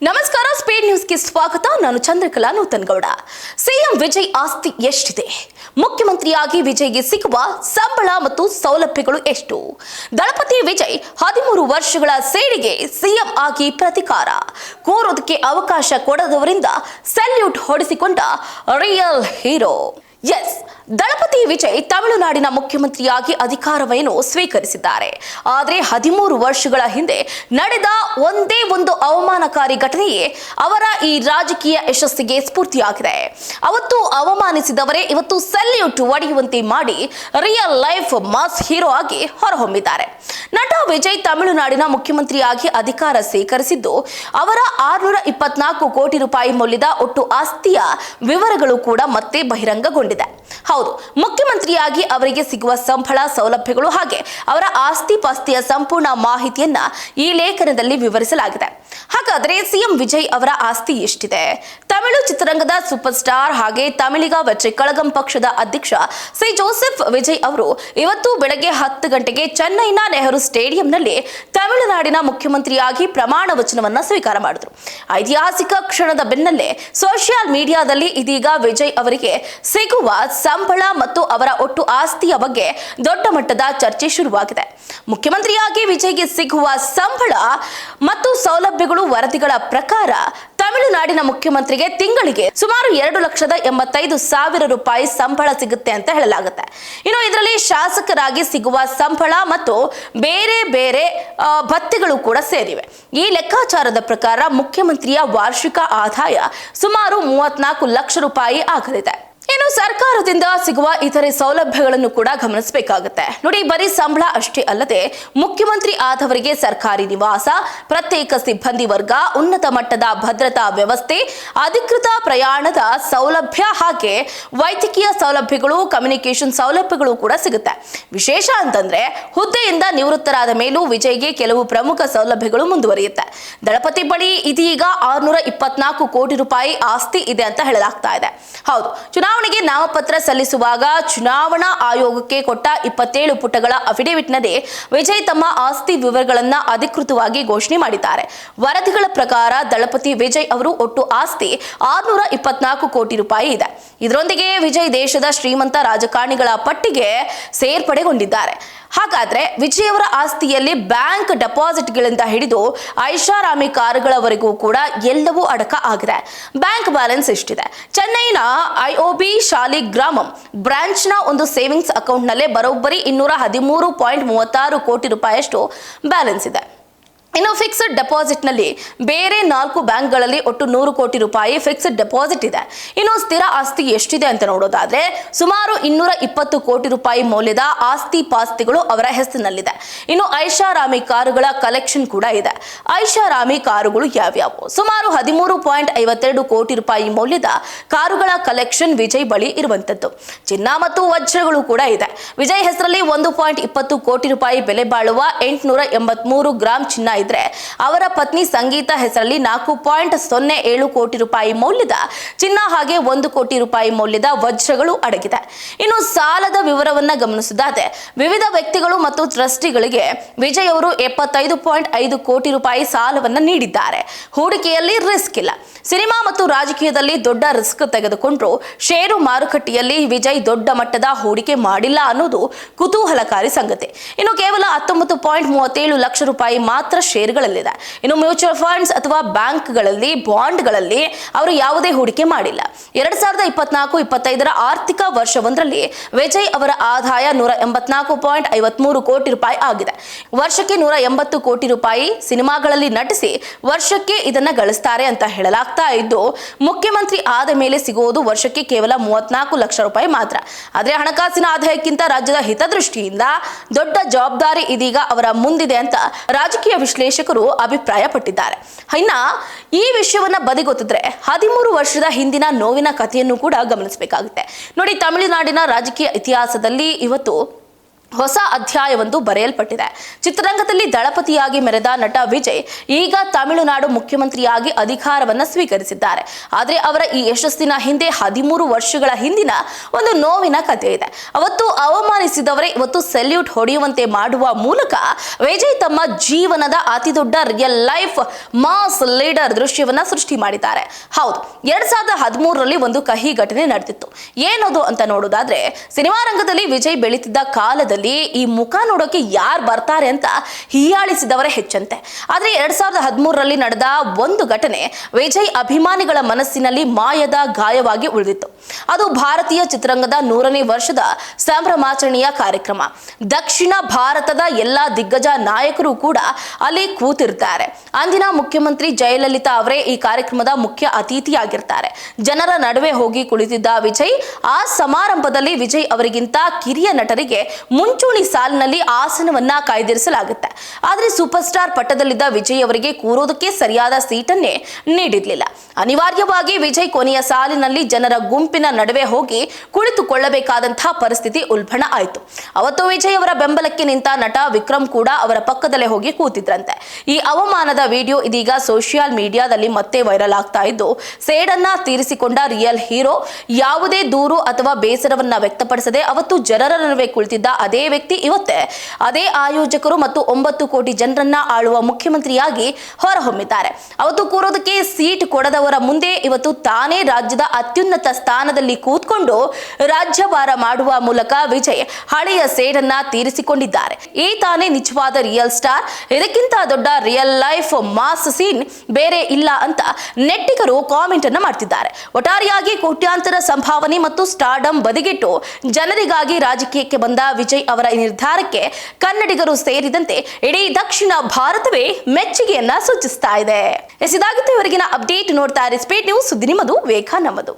ನಮಸ್ಕಾರ, ಸ್ಪೀಡ್ ನ್ಯೂಸ್ಗೆ ಸ್ವಾಗತ. ನಾನು ಚಂದ್ರಕಲಾ ನೂತನಗೌಡ. ಸಿಎಂ ವಿಜಯ್ ಆಸ್ತಿ ಎಷ್ಟಿದೆ? ಮುಖ್ಯಮಂತ್ರಿಯಾಗಿ ವಿಜಯ್ಗೆ ಸಿಗುವ ಸಂಬಳ ಮತ್ತು ಸೌಲಭ್ಯಗಳು ಎಷ್ಟು? ದಳಪತಿ ವಿಜಯ್ 13 ವರ್ಷಗಳ ಸೇಡಿಗೆ ಸಿಎಂ ಆಗಿ ಪ್ರತಿಕಾರ. ಕೋರೋದಕ್ಕೆ ಅವಕಾಶ ಕೊಡದವರಿಂದ ಸಲ್ಯೂಟ್ ಹೊಡೆಸಿಕೊಂಡ real hero. Yes, Thalapathy Vijay ತಮಿಳುನಾಡಿನ ಮುಖ್ಯಮಂತ್ರಿಯಾಗಿ ಅಧಿಕಾರವನ್ನು ಸ್ವೀಕರಿಸಿದ್ದಾರೆ. ಆದರೆ 13 ವರ್ಷಗಳ ಹಿಂದೆ ನಡೆದ ಒಂದೇ ಒಂದು ಅವಮಾನಕಾರಿ ಘಟನೆಯೇ ಅವರ ಈ ರಾಜಕೀಯ ಯಶಸ್ಸಿಗೆ ಸ್ಫೂರ್ತಿಯಾಗಿದೆ. ಅವತ್ತು ಅವಮಾನಿಸಿದವರೇ ಇವತ್ತು ಸಲ್ಯೂಟ್ ಒಡೆಯುವಂತೆ ಮಾಡಿ ರಿಯಲ್ ಲೈಫ್ ಮಾಸ್ ಹೀರೋ ಆಗಿ ಹೊರಹೊಮ್ಮಿದ್ದಾರೆ. ನಟ ವಿಜಯ್ ತಮಿಳುನಾಡಿನ ಮುಖ್ಯಮಂತ್ರಿಯಾಗಿ ಅಧಿಕಾರ ಸ್ವೀಕರಿಸಿದ್ದು ಅವರ 624 ಕೋಟಿ ರೂಪಾಯಿ ಮೌಲ್ಯದ ಒಟ್ಟು ಆಸ್ತಿಯ ವಿವರಗಳು ಕೂಡ ಮತ್ತೆ ಬಹಿರಂಗಗೊಂಡಿದೆ. ಹೌದು, ಮುಖ್ಯಮಂತ್ರಿಯಾಗಿ ಅವರಿಗೆ ಸಿಗುವ ಸಂಬಳ, ಸೌಲಭ್ಯಗಳು ಹಾಗೆ ಅವರ ಆಸ್ತಿ ಪಾಸ್ತಿಯ ಸಂಪೂರ್ಣ ಮಾಹಿತಿಯನ್ನ ಈ ಲೇಖನದಲ್ಲಿ ವಿವರಿಸಲಾಗಿದೆ. ಹಾಗಾದರೆ ಸಿಎಂ ವಿಜಯ್ ಅವರ ಆಸ್ತಿ ಎಷ್ಟಿದೆ? ತಮಿಳು ಚಿತ್ರರಂಗದ ಸೂಪರ್ ಸ್ಟಾರ್ ಹಾಗೆ ತಮಿಳಿಗ ವೆಟ್ರಿ ಕಳಗಂ ಪಕ್ಷದ ಅಧ್ಯಕ್ಷ ಸಿ ಜೋಸೆಫ್ ವಿಜಯ್ ಅವರು ಇವತ್ತು ಬೆಳಗ್ಗೆ 10 ಗಂಟೆಗೆ ಚೆನ್ನೈನ ನೆಹರು ಸ್ಟೇಡಿಯಂನಲ್ಲಿ ತಮಿಳುನಾಡಿನ ಮುಖ್ಯಮಂತ್ರಿಯಾಗಿ ಪ್ರಮಾಣ ವಚನವನ್ನ ಸ್ವೀಕಾರ ಮಾಡಿದರು. ಐತಿಹಾಸಿಕ ಕ್ಷಣದ ಬೆನ್ನಲ್ಲೇ ಸೋಷಿಯಲ್ ಮೀಡಿಯಾದಲ್ಲಿ ಇದೀಗ ವಿಜಯ್ ಅವರಿಗೆ ಸಿಗುವ ಸಂಬಳ ಮತ್ತು ಅವರ ಒಟ್ಟು ಆಸ್ತಿಯ ಬಗ್ಗೆ ದೊಡ್ಡ ಮಟ್ಟದ ಚರ್ಚೆ ಶುರುವಾಗಿದೆ. ಮುಖ್ಯಮಂತ್ರಿಯಾಗಿ ವಿಜಯ್ಗೆ ಸಿಗುವ ಸಂಬಳ ಮತ್ತು ಸೌಲಭ್ಯಗಳು ವರದಿಗಳ ಪ್ರಕಾರ ತಮಿಳುನಾಡಿನ ಮುಖ್ಯಮಂತ್ರಿಗೆ ತಿಂಗಳಿಗೆ ಸುಮಾರು 2,85,000 ರೂಪಾಯಿ ಸಂಬಳ ಸಿಗುತ್ತೆ ಅಂತ ಹೇಳಲಾಗುತ್ತೆ. ಇನ್ನು ಇದರಲ್ಲಿ ಶಾಸಕರಾಗಿ ಸಿಗುವ ಸಂಬಳ ಮತ್ತು ಬೇರೆ ಬೇರೆ ಭತ್ಯೆಗಳು ಕೂಡ ಸೇರಿವೆ. ಈ ಲೆಕ್ಕಾಚಾರದ ಪ್ರಕಾರ ಮುಖ್ಯಮಂತ್ರಿಯ ವಾರ್ಷಿಕ ಆದಾಯ ಸುಮಾರು 34 ಲಕ್ಷ ರೂಪಾಯಿ ಆಗಲಿದೆ. ಇನ್ನು ಸರ್ಕಾರದಿಂದ ಸಿಗುವ ಇತರೆ ಸೌಲಭ್ಯಗಳನ್ನು ಕೂಡ ಗಮನಿಸಬೇಕಾಗುತ್ತೆ. ನೋಡಿ, ಬರೀ ಸಂಬಳ ಅಷ್ಟೇ ಅಲ್ಲದೆ ಮುಖ್ಯಮಂತ್ರಿ ಆದವರಿಗೆ ಸರ್ಕಾರಿ ನಿವಾಸ, ಪ್ರತ್ಯೇಕ ಸಿಬ್ಬಂದಿ ವರ್ಗ, ಉನ್ನತ ಮಟ್ಟದ ಭದ್ರತಾ ವ್ಯವಸ್ಥೆ, ಅಧಿಕೃತ ಪ್ರಯಾಣದ ಸೌಲಭ್ಯ ಹಾಗೆ ವೈದ್ಯಕೀಯ ಸೌಲಭ್ಯಗಳು, ಕಮ್ಯುನಿಕೇಶನ್ ಸೌಲಭ್ಯಗಳು ಕೂಡ ಸಿಗುತ್ತೆ. ವಿಶೇಷ ಅಂತಂದ್ರೆ ಹುದ್ದೆಯಿಂದ ನಿವೃತ್ತರಾದ ಮೇಲೂ ವಿಜಯ್ಗೆ ಕೆಲವು ಪ್ರಮುಖ ಸೌಲಭ್ಯಗಳು ಮುಂದುವರಿಯುತ್ತೆ. ದಳಪತಿ ಬಳಿ ಇದೀಗ 624 ಕೋಟಿ ರೂಪಾಯಿ ಆಸ್ತಿ ಇದೆ ಅಂತ ಹೇಳಲಾಗ್ತಾ ಇದೆ. ಹೌದು, ಚುನಾವಣೆಗೆ ನಾಮಪತ್ರ ಸಲ್ಲಿಸುವಾಗ ಚುನಾವಣಾ ಆಯೋಗಕ್ಕೆ ಕೊಟ್ಟ 27 ಪುಟಗಳ ಅಫಿಡೇವಿಟ್ನಲ್ಲಿ ವಿಜಯ್ ತಮ್ಮ ಆಸ್ತಿ ವಿವರಗಳನ್ನ ಅಧಿಕೃತವಾಗಿ ಘೋಷಣೆ ಮಾಡಿದ್ದಾರೆ. ವರದಿಗಳ ಪ್ರಕಾರ ದಳಪತಿ ವಿಜಯ್ ಅವರು ಒಟ್ಟು ಆಸ್ತಿ 624 ಕೋಟಿ ರೂಪಾಯಿ ಇದೆ. ಇದರೊಂದಿಗೆ ವಿಜಯ್ ದೇಶದ ಶ್ರೀಮಂತ ರಾಜಕಾರಣಿಗಳ ಪಟ್ಟಿಗೆ ಸೇರ್ಪಡೆಗೊಂಡಿದ್ದಾರೆ. ಹಾಗಾದ್ರೆ ವಿಜಯ್ ಅವರ ಆಸ್ತಿಯಲ್ಲಿ ಬ್ಯಾಂಕ್ ಡೆಪಾಸಿಟ್ಗಳಿಂದ ಹಿಡಿದು ಐಷಾರಾಮಿ ಕಾರುಗಳವರೆಗೂ ಕೂಡ ಎಲ್ಲವೂ ಅಡಕ ಆಗಿದೆ. ಬ್ಯಾಂಕ್ ಬ್ಯಾಲೆನ್ಸ್ ಎಷ್ಟಿದೆ? ಚೆನ್ನೈನ ಐಒಬಿ ಶಾಲಿಗ್ರಾಮಂ ಬ್ರಾಂಚ್ನ ಒಂದು ಸೇವಿಂಗ್ಸ್ ಅಕೌಂಟ್ನಲ್ಲೇ ಬರೋಬ್ಬರಿ 213.36 ಕೋಟಿ ರೂಪಾಯಿಯಷ್ಟು ಬ್ಯಾಲೆನ್ಸ್ ಇದೆ. ಇನ್ನು ಫಿಕ್ಸ್ಡ್ ಡೆಪಾಸಿಟ್ ನಲ್ಲಿ ಬೇರೆ 4 ಬ್ಯಾಂಕ್ಗಳಲ್ಲಿ ಒಟ್ಟು 100 ಕೋಟಿ ರೂಪಾಯಿ ಫಿಕ್ಸ್ಡ್ ಡೆಪಾಸಿಟ್ ಇದೆ. ಇನ್ನು ಸ್ಥಿರ ಆಸ್ತಿ ಎಷ್ಟಿದೆ ಅಂತ ನೋಡೋದಾದ್ರೆ ಸುಮಾರು 220 ಕೋಟಿ ರೂಪಾಯಿ ಮೌಲ್ಯದ ಆಸ್ತಿ ಪಾಸ್ತಿಗಳು ಅವರ ಹೆಸರಿನಲ್ಲಿದೆ. ಇನ್ನು ಐಷಾರಾಮಿ ಕಾರುಗಳ ಕಲೆಕ್ಷನ್ ಕೂಡ ಇದೆ. ಐಷಾರಾಮಿ ಕಾರುಗಳು ಯಾವ್ಯಾವು? ಸುಮಾರು 13.52 ಕೋಟಿ ರೂಪಾಯಿ ಮೌಲ್ಯದ ಕಾರುಗಳ ಕಲೆಕ್ಷನ್ ವಿಜಯ್ ಬಳಿ ಇರುವಂತದ್ದು. ಚಿನ್ನ ಮತ್ತು ವಜ್ರಗಳು ಕೂಡ ಇದೆ. ವಿಜಯ್ ಹೆಸರಲ್ಲಿ 1.20 ಕೋಟಿ ರೂಪಾಯಿ ಬೆಲೆ ಬಾಳುವ 883 ಗ್ರಾಂ ಚಿನ್ನ ಇದ್ರೆ ಅವರ ಪತ್ನಿ ಸಂಗೀತ ಹೆಸರಲ್ಲಿ 4.07 ಕೋಟಿ ರೂಪಾಯಿ ಮೌಲ್ಯದ ಚಿನ್ನ ಹಾಗೆ 1 ಕೋಟಿ ರೂಪಾಯಿ ಮೌಲ್ಯದ ವಜ್ರಗಳು ಅಡಗಿದೆ. ಇನ್ನು ಸಾಲದ ವಿವರವನ್ನ ಗಮನಿಸಿದಾದ್ರೆ ವಿವಿಧ ವ್ಯಕ್ತಿಗಳು ಮತ್ತು ಟ್ರಸ್ಟಿಗಳಿಗೆ ವಿಜಯ್ ಅವರು 75.5 ಕೋಟಿ ರೂಪಾಯಿ ಸಾಲವನ್ನ ನೀಡಿದ್ದಾರೆ. ಹೂಡಿಕೆಯಲ್ಲಿ ರಿಸ್ಕ್ ಇಲ್ಲ. ಸಿನಿಮಾ ಮತ್ತು ರಾಜಕೀಯದಲ್ಲಿ ದೊಡ್ಡ ರಿಸ್ಕ್ ತೆಗೆದುಕೊಂಡ್ರು ಷೇರು ಮಾರುಕಟ್ಟೆಯಲ್ಲಿ ವಿಜಯ್ ದೊಡ್ಡ ಮಟ್ಟದ ಹೂಡಿಕೆ ಮಾಡಿಲ್ಲ ಅನ್ನೋದು ಕುತೂಹಲಕಾರಿ ಸಂಗತಿ. ಇನ್ನು ಕೇವಲ 19.37 ಲಕ್ಷ ರೂಪಾಯಿ ಮಾತ್ರ ಷೇರುಗಳಲ್ಲಿದೆ. ಇನ್ನು ಮ್ಯೂಚುವಲ್ ಫಂಡ್ಸ್ ಅಥವಾ ಬ್ಯಾಂಕ್ಗಳಲ್ಲಿ, ಬಾಂಡ್ಗಳಲ್ಲಿ ಅವರು ಯಾವುದೇ ಹೂಡಿಕೆ ಮಾಡಿಲ್ಲ. 2024-25 ಆರ್ಥಿಕ ವರ್ಷವೊಂದರಲ್ಲಿ ವಿಜಯ್ ಅವರ ಆದಾಯ 184.53 ಕೋಟಿ ರೂಪಾಯಿ ಆಗಿದೆ. ವರ್ಷಕ್ಕೆ 180 ಕೋಟಿ ರೂಪಾಯಿ ಸಿನಿಮಾಗಳಲ್ಲಿ ನಟಿಸಿ ವರ್ಷಕ್ಕೆ ಇದನ್ನ ಗಳಿಸ್ತಾರೆ ಅಂತ ಹೇಳಲಾಗ್ತಾ ಇದ್ದು, ಮುಖ್ಯಮಂತ್ರಿ ಆದ ಮೇಲೆ ಸಿಗುವುದು ವರ್ಷಕ್ಕೆ ಕೇವಲ 34 ಲಕ್ಷ ರೂಪಾಯಿ ಮಾತ್ರ. ಆದ್ರೆ ಹಣಕಾಸಿನ ಆದಾಯಕ್ಕಿಂತ ರಾಜ್ಯದ ಹಿತದೃಷ್ಟಿಯಿಂದ ದೊಡ್ಡ ಜವಾಬ್ದಾರಿ ಇದೀಗ ಅವರ ಮುಂದಿದೆ ಅಂತ ರಾಜಕೀಯ ವಿಶ್ಲೇಷಕರು ಅಭಿಪ್ರಾಯ ಪಟ್ಟಿದ್ದಾರೆ. ಇನ್ನ ಈ ವಿಷಯವನ್ನ ಬದಿಗೊತ್ತಿದ್ರೆ 13 ವರ್ಷದ ಹಿಂದಿನ ನೋವಿನ ಕಥೆಯನ್ನು ಕೂಡ ಗಮನಿಸಬೇಕಾಗುತ್ತೆ. ನೋಡಿ, ತಮಿಳುನಾಡಿನ ರಾಜಕೀಯ ಇತಿಹಾಸದಲ್ಲಿ ಇವತ್ತು ಹೊಸ ಅಧ್ಯಾಯವೊಂದು ಬರೆಯಲ್ಪಟ್ಟಿದೆ. ಚಿತ್ರರಂಗದಲ್ಲಿ ದಳಪತಿಯಾಗಿ ಮೆರೆದ ನಟ ವಿಜಯ್ ಈಗ ತಮಿಳುನಾಡು ಮುಖ್ಯಮಂತ್ರಿಯಾಗಿ ಅಧಿಕಾರವನ್ನ ಸ್ವೀಕರಿಸಿದ್ದಾರೆ. ಆದರೆ ಅವರ ಈ ಯಶಸ್ಸಿನ ಹಿಂದೆ 13 ವರ್ಷಗಳ ಹಿಂದಿನ ಒಂದು ನೋವಿನ ಕಥೆ ಇದೆ. ಅವತ್ತು ಅವಮಾನಿಸಿದವರೇ ಇವತ್ತು ಸೆಲ್ಯೂಟ್ ಹೊಡೆಯುವಂತೆ ಮಾಡುವ ಮೂಲಕ ವಿಜಯ್ ತಮ್ಮ ಜೀವನದ ಅತಿದೊಡ್ಡ ರಿಯಲ್ ಲೈಫ್ ಮಾಸ್ ಲೀಡರ್ ದೃಶ್ಯವನ್ನ ಸೃಷ್ಟಿ ಮಾಡಿದ್ದಾರೆ. ಹೌದು, 2013ರಲ್ಲಿ ಒಂದು ಕಹಿ ಘಟನೆ ನಡೆದಿತ್ತು. ಏನದು ಅಂತ ನೋಡೋದಾದ್ರೆ, ಸಿನಿಮಾ ರಂಗದಲ್ಲಿ ವಿಜಯ್ ಬೆಳೀತಿದ್ದ ಕಾಲದಲ್ಲಿ ಈ ಮುಖ ನೋಡೋಕೆ ಯಾರು ಬರ್ತಾರೆ ಅಂತ ಹೀಯಾಳಿಸಿದವರೇ ಹೆಚ್ಚಂತೆ. ಆದ್ರೆ 2013ರಲ್ಲಿ ನಡೆದ ಒಂದು ಘಟನೆ ವಿಜಯ್ ಅಭಿಮಾನಿಗಳ ಮನಸ್ಸಿನಲ್ಲಿ ಮಾಯದ ಗಾಯವಾಗಿ ಉಳಿದಿತ್ತು. ಅದು ಭಾರತೀಯ ಚಿತ್ರರಂಗದ 100ನೇ ವರ್ಷದ ಸಂಭ್ರಮಾಚರಣೆಯ ಕಾರ್ಯಕ್ರಮ. ದಕ್ಷಿಣ ಭಾರತದ ಎಲ್ಲಾ ದಿಗ್ಗಜ ನಾಯಕರು ಕೂಡ ಅಲ್ಲಿ ಕೂತಿರ್ತಾರೆ. ಅಂದಿನ ಮುಖ್ಯಮಂತ್ರಿ ಜಯಲಲಿತಾ ಅವರೇ ಈ ಕಾರ್ಯಕ್ರಮದ ಮುಖ್ಯ ಅತಿಥಿಯಾಗಿರ್ತಾರೆ. ಜನರ ನಡುವೆ ಹೋಗಿ ಕುಳಿತಿದ್ದ ವಿಜಯ್ ಆ ಸಮಾರಂಭದಲ್ಲಿ ವಿಜಯ್ ಅವರಿಗಿಂತ ಕಿರಿಯ ನಟರಿಗೆ ಮುಂಚೂಣಿ ಸಾಲಿನಲ್ಲಿ ಆಸನವನ್ನ ಕಾಯ್ದಿರಿಸಲಾಗುತ್ತೆ. ಆದ್ರೆ ಸೂಪರ್ ಸ್ಟಾರ್ ಪಟ್ಟದಲ್ಲಿದ್ದ ವಿಜಯ್ ಅವರಿಗೆ ಕೂರೋದಕ್ಕೆ ಸರಿಯಾದ ಸೀಟನ್ನೇ ನೀಡಿರ್ಲಿಲ್ಲ. ಅನಿವಾರ್ಯವಾಗಿ ವಿಜಯ್ ಕೊನೆಯ ಸಾಲಿನಲ್ಲಿ ಜನರ ಗುಂಪಿನ ನಡುವೆ ಹೋಗಿ ಕುಳಿತುಕೊಳ್ಳಬೇಕಾದಂತಹ ಪರಿಸ್ಥಿತಿ ಉಲ್ಬಣ ಆಯಿತು. ಅವತ್ತು ವಿಜಯ್ ಅವರ ಬೆಂಬಲಕ್ಕೆ ನಿಂತ ನಟ ವಿಕ್ರಮ್ ಕೂಡ ಅವರ ಪಕ್ಕದಲ್ಲೇ ಹೋಗಿ ಕೂತಿದ್ರಂತೆ. ಈ ಅವಮಾನದ ವಿಡಿಯೋ ಇದೀಗ ಸೋಷಿಯಲ್ ಮೀಡಿಯಾದಲ್ಲಿ ಮತ್ತೆ ವೈರಲ್ ಆಗ್ತಾ ಇದ್ದು, ಸೇಡನ್ನ ತೀರಿಸಿಕೊಂಡ ರಿಯಲ್ ಹೀರೋ ಯಾವುದೇ ದೂರು ಅಥವಾ ಬೇಸರವನ್ನ ವ್ಯಕ್ತಪಡಿಸದೆ ಅವತ್ತು ಜನರ ನಡುವೆ ಕುಳಿತಿದ್ದ ಅದೇ ವ್ಯಕ್ತಿ ಇವತ್ತೇ ಅದೇ ಆಯೋಜಕರು ಮತ್ತು 9 ಕೋಟಿ ಜನರನ್ನ ಆಳುವ ಮುಖ್ಯಮಂತ್ರಿಯಾಗಿ ಹೊರಹೊಮ್ಮಿದ್ದಾರೆ. ಅವತ್ತು ಕೂರೋದಕ್ಕೆ ಸೀಟ್ ಕೊಡದವರ ಮುಂದೆ ಇವತ್ತು ತಾನೇ ರಾಜ್ಯದ ಅತ್ಯುನ್ನತ ಸ್ಥಾನದಲ್ಲಿ ಕೂತ್ಕೊಂಡು ರಾಜ್ಯಭಾರ ಮಾಡುವ ಮೂಲಕ ವಿಜಯ್ ಹಳೆಯ ಸೇಡನ್ನ ತೀರಿಸಿಕೊಂಡಿದ್ದಾರೆ. ಈ ತಾನೇ ನಿಜವಾದ ರಿಯಲ್ ಸ್ಟಾರ್. ಇದಕ್ಕಿಂತ ದೊಡ್ಡ ರಿಯಲ್ ಲೈಫ್ ಮಾಸ್ ಸೀನ್ ಬೇರೆ ಇಲ್ಲ ಅಂತ ನೆಟ್ಟಿಗರು ಕಾಮೆಂಟ್ ಅನ್ನ ಮಾಡ್ತಿದ್ದಾರೆ. ಒಟ್ಟಾರೆಯಾಗಿ ಕೋಟ್ಯಾಂತರ ಸಂಭಾವನೆ ಮತ್ತು ಸ್ಟಾರ್ಡಮ್ ಬದಿಗಿಟ್ಟು ಜನರಿಗಾಗಿ ರಾಜಕೀಯಕ್ಕೆ ಬಂದ ವಿಜಯ್ ಅವರ ಈ ನಿರ್ಧಾರಕ್ಕೆ ಕನ್ನಡಿಗರು ಸೇರಿದಂತೆ ಇಡೀ ದಕ್ಷಿಣ ಭಾರತವೇ ಮೆಚ್ಚುಗೆಯನ್ನ ಸೂಚಿಸ್ತಾ ಇದೆ. ಇದಾಗಿತ್ತು ಇವರಿಗಿನ ಅಪ್ಡೇಟ್. ನೋಡ್ತಾ ಇರಿ ಸ್ಪೀಡ್ ನ್ಯೂಸ್, ಸುದ್ದಿ ನಿಮ್ಮದು, ವೇಗ ನಮ್ಮದು.